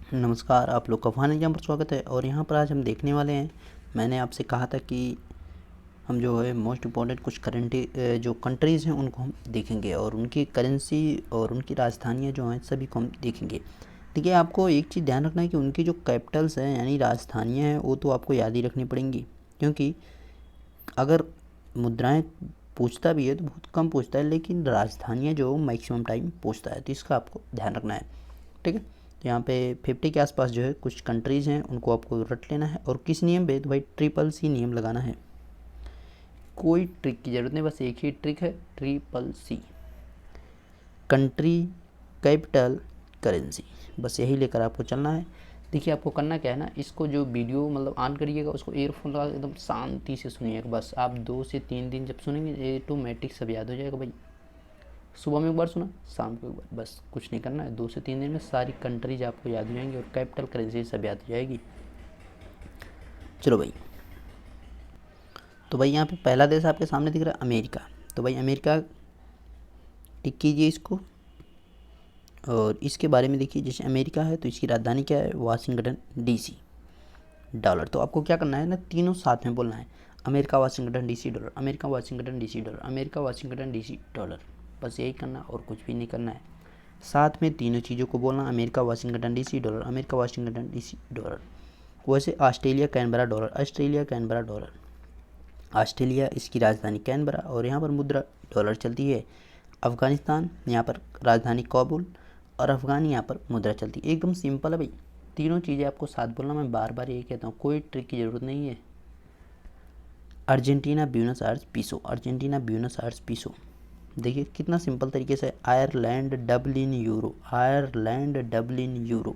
नमस्कार, आप लोग का फ़ान एग्जाम पर स्वागत है। और यहाँ पर आज हम देखने वाले हैं, मैंने आपसे कहा था कि हम जो है मोस्ट इम्पॉर्टेंट कुछ करंट जो कंट्रीज़ हैं उनको हम देखेंगे और उनकी करेंसी और उनकी राजधानियाँ जो हैं सभी को हम देखेंगे। देखिए, आपको एक चीज़ ध्यान रखना है कि उनकी जो कैपिटल्स हैं यानी राजधानियाँ हैं वो तो आपको याद ही रखनी पड़ेंगी, क्योंकि अगर मुद्राएं पूछता भी है तो बहुत कम पूछता है, लेकिन राजधानियाँ जो मैक्सिमम टाइम पूछता है, तो इसका आपको ध्यान रखना है। ठीक है, तो यहाँ पे 50 के आसपास जो है कुछ कंट्रीज़ हैं, उनको आपको रट लेना है। और किस नियम पे? तो भाई CCC नियम लगाना है। कोई ट्रिक की ज़रूरत नहीं, बस एक ही ट्रिक है, CCC, कंट्री कैपिटल करेंसी, बस यही लेकर आपको चलना है। देखिए, आपको करना क्या है ना, इसको जो वीडियो मतलब ऑन करिएगा उसको ईयरफोन लगा एकदम शांति से सुनिएगा। बस आप 2 से 3 दिन जब सुनेंगे ऑटोमेटिक सब याद हो जाएगा भाई। सुबह में एक बार सुना, शाम को एक बार, बस कुछ नहीं करना है। 2 से 3 दिन में सारी कंट्रीज आपको याद हो जाएंगी और कैपिटल करेंसी सब याद हो जाएगी। चलो भाई, तो भाई यहाँ पे पहला देश आपके सामने दिख रहा है, अमेरिका। तो भाई अमेरिका टिक कीजिए इसको, और इसके बारे में देखिए। जैसे अमेरिका है तो इसकी राजधानी क्या है? Washington DC। डॉलर, तो आपको क्या करना है ना, तीनों साथ में बोलना है। America Washington DC dollar, America Washington DC dollar, America Washington DC dollar, बस यही करना और कुछ भी नहीं करना है। साथ में तीनों चीज़ों को बोलना, America Washington DC dollar, America Washington DC dollar. वैसे Australia Canberra dollar, Australia Canberra dollar, Australia इसकी राजधानी कैनबरा और यहाँ पर मुद्रा डॉलर चलती है। अफ़गानिस्तान, यहाँ पर राजधानी काबुल और अफ़गानी यहाँ पर मुद्रा चलती है। एकदम सिंपल है भाई, तीनों चीज़ें आपको साथ बोलना। मैं बार बार यही कहता हूँ, कोई ट्रिक की ज़रूरत नहीं है। Argentina Buenos Aires peso, Argentina Buenos Aires peso, देखिए कितना सिंपल तरीके से। Ireland Dublin euro, Ireland Dublin euro,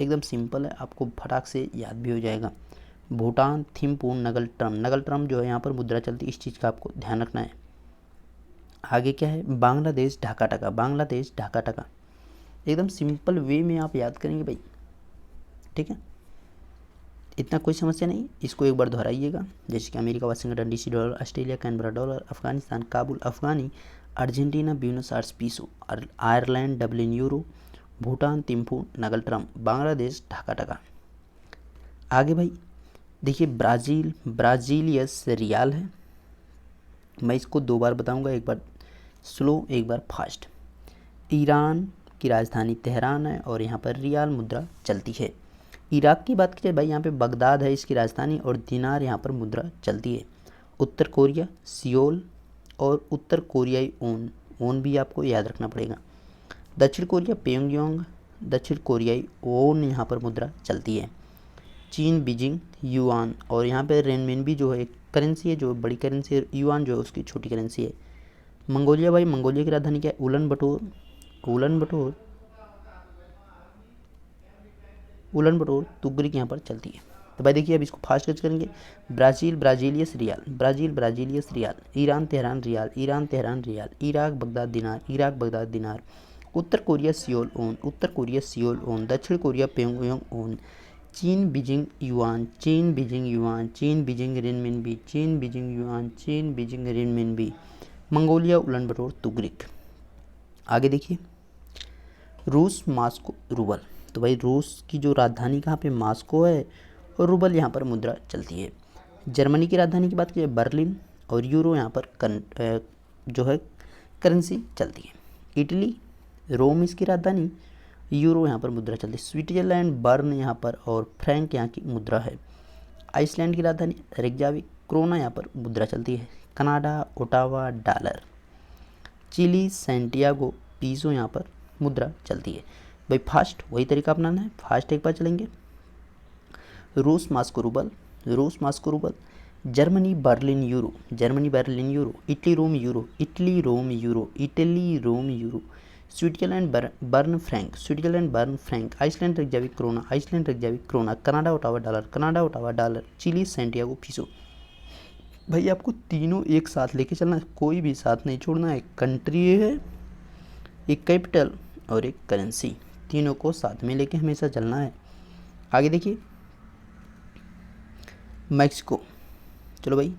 एकदम सिंपल है, आपको फटाक से याद भी हो जाएगा। भूटान थिम्पू नगल ट्रम, नगल ट्रम जो है यहाँ पर मुद्रा चलती है, इस चीज़ का आपको ध्यान रखना है। आगे क्या है? बांग्लादेश ढाका टका, बांग्लादेश ढाका टका, एकदम सिंपल वे में आप याद करेंगे भाई। ठीक है, इतना कोई समस्या नहीं, इसको एक बार दोहराइएगा। जैसे कि America Washington DC dollar, Australia Canberra dollar, Afghanistan Kabul afghani, Argentina Buenos Aires peso, Ireland Dublin euro, Bhutan Thimphu ngultrum, Bangladesh Dhaka taka. आगे भाई देखिए, ब्राज़ील ब्राज़ीलियस रियाल है। मैं इसको 2 बार बताऊंगा, एक बार स्लो एक बार फास्ट। ईरान की राजधानी तेहरान है और यहाँ पर रियाल मुद्रा चलती है। इराक की बात की जाए भाई, यहाँ पे बगदाद है इसकी राजधानी और दिनार यहाँ पर मुद्रा चलती है। उत्तर कोरिया सियोल और उत्तर कोरियाई ओन, ओन भी आपको याद रखना पड़ेगा। दक्षिण कोरिया प्योंगयांग, दक्षिण कोरियाई ओन यहाँ पर मुद्रा चलती है। चीन बीजिंग युआन, और यहाँ पे रेनमिनबी जो है करेंसी है, जो बड़ी करेंसी है, युआन जो है उसकी छोटी करेंसी है। मंगोलिया भाई, मंगोलिया की राजधानी क्या है? उलन बटोर, उलन बटोर, उलन बटोर तुगरिक यहाँ पर चलती है। तो भाई देखिए, अब इसको फास्ट कैच करेंगे। Brazil Brasilia real, Brazil Brasilia real, Iran Tehran rial, Iran Tehran rial, Iraq Baghdad dinar, Iraq Baghdad dinar, उत्तर कोरिया सियोल ओन, उत्तर कोरिया सियोल ओन, दक्षिण कोरिया प्योंगयांग ओन, चीन बीजिंग युआन, चीन Beijing yuan, चीन Beijing renminbi, चीन Beijing yuan, चीन Beijing renminbi, Mongolia Ulan Bator tugrik. आगे देखिए, रूस मास्को रूबल। तो भाई रूस की जो राजधानी कहाँ पे? मास्को है और रूबल यहाँ पर मुद्रा चलती है। जर्मनी की राजधानी की बात की जाए बर्लिन, और यूरो यहाँ पर जो है करेंसी चलती है। इटली रोम इसकी राजधानी, यूरो यहाँ पर मुद्रा चलती है। स्विट्जरलैंड बर्न यहाँ पर और फ्रैंक यहाँ की मुद्रा है। आइसलैंड की राजधानी रेकजाविक, क्रोना यहाँ पर मुद्रा चलती है। Canada Ottawa dollar, Chile Santiago peso यहाँ पर मुद्रा चलती है। भाई फास्ट वही तरीका अपनाना है, फास्ट एक बार चलेंगे। रूस मास्को रूबल, रूस Moscow rouble, Germany Berlin euro, Germany Berlin euro, Italy Rome euro, Italy Rome euro, Italy Rome euro, Switzerland Bern franc, Switzerland Bern franc, Iceland Reykjavik krona, Iceland Reykjavik krona, Canada Ottawa dollar, Canada Ottawa dollar, Chile Santiago peso. भाई आपको तीनों एक साथ लेके चलना है, कोई भी साथ नहीं छोड़ना है। कंट्री है, एक कैपिटल और एक करेंसी, तीनों को साथ में लेके हमेशा चलना है। आगे देखिए, मैक्सिको। चलो भाई,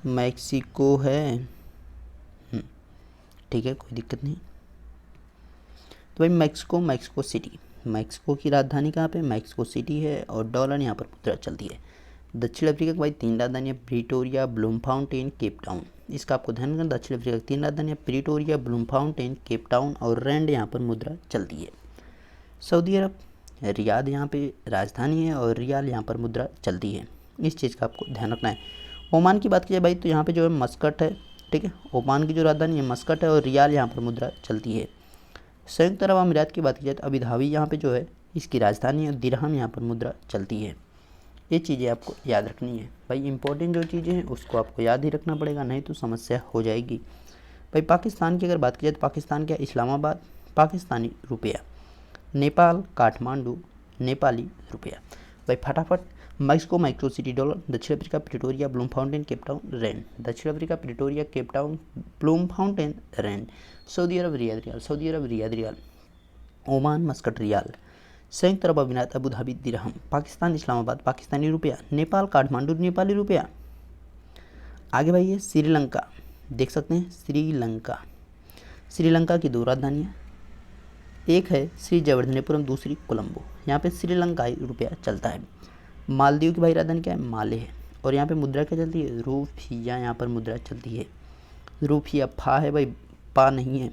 मैक्सिको है, ठीक है कोई दिक्कत नहीं। तो भाई मैक्सिको, मैक्सिको सिटी, मैक्सिको की राजधानी कहाँ पे, मैक्सिको सिटी है, और डॉलर यहाँ पर मुद्रा चलती है। दक्षिण अफ्रीका की भाई 3 राजधानियाँ, प्रीटोरिया, ब्लूमफाउंटेन, केप टाउन। इसका आपको ध्यान रखना, दक्षिण अफ्रीका की 3 राजधानियाँ, प्रीटोरिया, ब्लूमफाउंटेन, केप टाउन और रैंड यहाँ पर मुद्रा चलती है। सऊदी अरब, रियाद यहाँ पे राजधानी है और रियाल यहाँ पर मुद्रा चलती है, इस चीज़ का आपको ध्यान रखना है। ओमान की बात की जाए भाई तो यहाँ पे जो है मस्कट है, ठीक है, ओमान की जो राजधानी है मस्कट है और रियाल यहाँ पर मुद्रा चलती है। संयुक्त अरब अमीरात की बात की जाए तो अबू धाबी यहाँ पे जो है इसकी राजधानी है, दिरहम यहाँ पर मुद्रा चलती है। ये चीज़ें आपको याद रखनी है भाई, इंपॉर्टेंट जो चीज़ें हैं उसको आपको याद ही रखना पड़ेगा, नहीं तो समस्या हो जाएगी। भाई पाकिस्तान की अगर बात की जाए तो पाकिस्तान क्या, इस्लामाबाद, पाकिस्तानी रुपया। नेपाल, काठमांडू, नेपाली रुपया। भाई फटाफट, मैक्सिको, मैक्सिको सिटी डॉलर। दक्षिण Africa, Pretoria, Bloemfontein, Cape Town, rand. दक्षिण Africa, Pretoria, Cape Town, Bloemfontein, rand. Saudi Arabia, Riyadh riyal, Saudi Arabia, Riyadh riyal. Oman, Muscat riyal. संयुक्त अरब अमीरात, Abu Dhabi, dirham. Pakistan, Islamabad, Pakistani रुपया। नेपाल, काठमांडू, नेपाली रुपया। आगे भाई ये श्रीलंका, देख सकते हैं श्रीलंका। श्रीलंका की 2 राजधानियाँ, एक है श्री जयवर्धनेपुरम, दूसरी कोलंबो। यहाँ पे श्रीलंकाई रुपया चलता है। मालदीव की भाई राजधानी क्या है, माले है, और यहाँ पे मुद्रा क्या चलती है, रूफिया यहाँ पर मुद्रा चलती है। रूफिया, फा है भाई, पा नहीं है।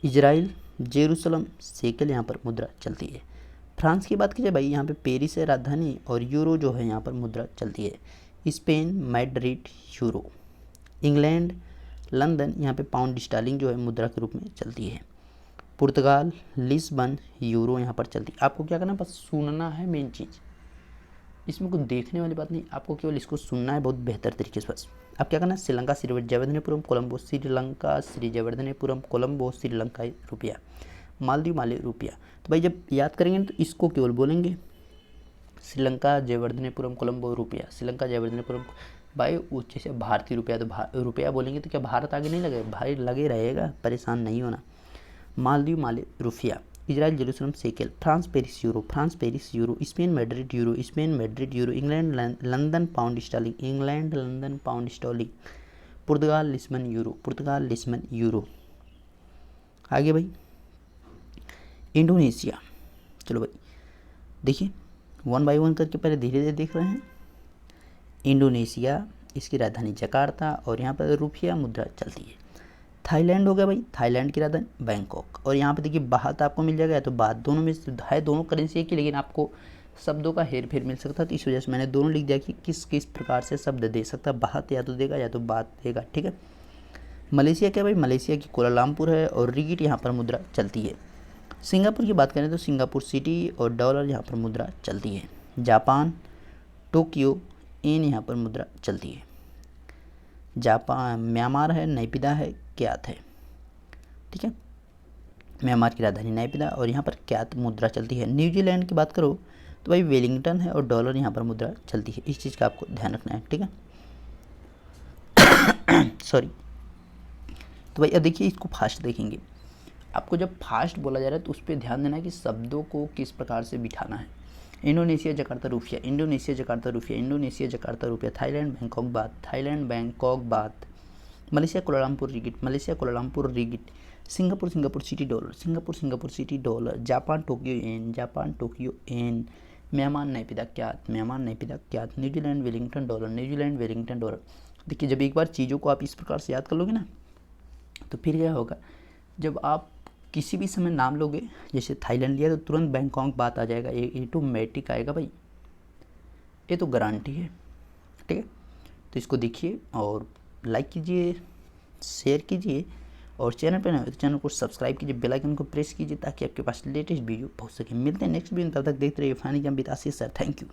इजराइल, जेरूसलम, शेकेल यहाँ पर मुद्रा चलती है। फ्रांस की बात की जाए भाई यहाँ पे पेरिस है राजधानी और यूरो जो है यहाँ पर मुद्रा चलती है। Spain, Madrid, euro. England, London, यहाँ पे पाउंड स्टर्लिंग जो है मुद्रा के रूप में चलती है। पुर्तगाल, लिस्बन, यूरो यहाँ पर चलती है। आपको क्या करना है, बस सुनना है, मेन चीज़ इसमें कुछ देखने वाली बात नहीं, आपको केवल इसको सुनना है बहुत बेहतर तरीके से। बस अब क्या करना है, श्रीलंका, श्री जयवर्धनेपुरम, कोलंबो। श्रीलंका, श्री जयवर्धनेपुरम, कोलंबो, श्रीलंकाई रुपया। मालदीव, माले रुपया। तो भाई जब याद करेंगे तो इसको केवल बोलेंगे श्रीलंका, जयवर्धनेपुरम, कोलंबो, रुपया। श्रीलंका, जयवर्धनेपुरम। भाई जैसे भारतीय रुपया, तो रुपया बोलेंगे तो क्या भारत आगे नहीं लगेगा, भाई लगे रहेगा, परेशान नहीं होना। मालदीव, माले रुपया। Israel, Jerusalem, shekel. France, Paris, euro. France, Paris, euro. Spain, Madrid, euro. Spain, Madrid, euro. England, London, pound sterling. England, London, pound sterling. पुर्तगाल, लिस्बन, यूरो। पुर्तगाल, लिस्बन, यूरो। आगे भाई इंडोनेशिया। चलो भाई देखिए 1 बाय 1 करके पहले धीरे धीरे देख रहे हैं। इंडोनेशिया, इसकी राजधानी जकार्ता और यहाँ पर रुपया मुद्रा चलती है। थाईलैंड हो गया भाई, थाईलैंड की राजधानी बैंकॉक, और यहाँ पे देखिए बाहत आपको मिल जाएगा, तो बात दोनों में है, दोनों करेंसी एक ही, लेकिन आपको शब्दों का हेर फेर मिल सकता है, तो इस वजह से मैंने दोनों लिख दिया कि किस किस प्रकार से शब्द दे सकता है, बाहत या तो देगा या तो बात देगा, ठीक है। मलेशिया क्या भाई, मलेशिया की कुआलालंपुर है और रिगिट यहाँ पर मुद्रा चलती है। सिंगापुर की बात करें तो सिंगापुर सिटी और डॉलर यहाँ पर मुद्रा चलती है। जापान, टोक्यो, येन यहाँ पर मुद्रा चलती है। जापान, म्यांमार है, नैपिदा है, क्यात है, ठीक है। म्यांमार की राजधानी नैपिदा और यहाँ पर क्यात मुद्रा चलती है। न्यूजीलैंड की बात करो तो भाई वेलिंगटन है और डॉलर यहाँ पर मुद्रा चलती है, इस चीज़ का आपको ध्यान रखना है, ठीक है। सॉरी। तो भाई अब देखिए इसको फास्ट देखेंगे, आपको जब फास्ट बोला जा रहा है तो उस पर ध्यान देना है कि शब्दों को किस प्रकार से बिठाना है। इंडोनेशिया, जकार्ता, रुपया। इंडोनेशिया, जकार्ता, रुपया। इंडोनेशिया, जकार्ता, रुपया। Thailand, Bangkok, baht. Thailand, Bangkok, baht. Malaysia, Kuala Lumpur, ringgit. Malaysia, Kuala Lumpur, ringgit. Singapore, Singapore City dollar. Singapore, Singapore City dollar. Japan, Tokyo, yen. Japan, Tokyo, yen. Myanmar, Naypyidaw, kyat. Myanmar, Naypyidaw, kyat. New Zealand, Wellington, dollar. New Zealand, Wellington, dollar. देखिए जब एक बार चीज़ों को आप इस प्रकार से याद कर लोगे ना, तो फिर क्या होगा, जब आप किसी भी समय नाम लोगे, जैसे थाईलैंड लिया तो तुरंत बैंकॉक बात आ जाएगा, ये ऑटोमेटिक आएगा भाई, ये तो गारंटी है, ठीक है। तो इसको देखिए और लाइक कीजिए, शेयर कीजिए, और चैनल पर नए हो तो चैनल को सब्सक्राइब कीजिए, बेल आइकन को प्रेस कीजिए ताकि आपके पास लेटेस्ट वीडियो पहुंच सके। मिलते हैं नेक्स्ट वीडियो, तब तक देखते रहिए funny jump with Ashish sir. Thank you.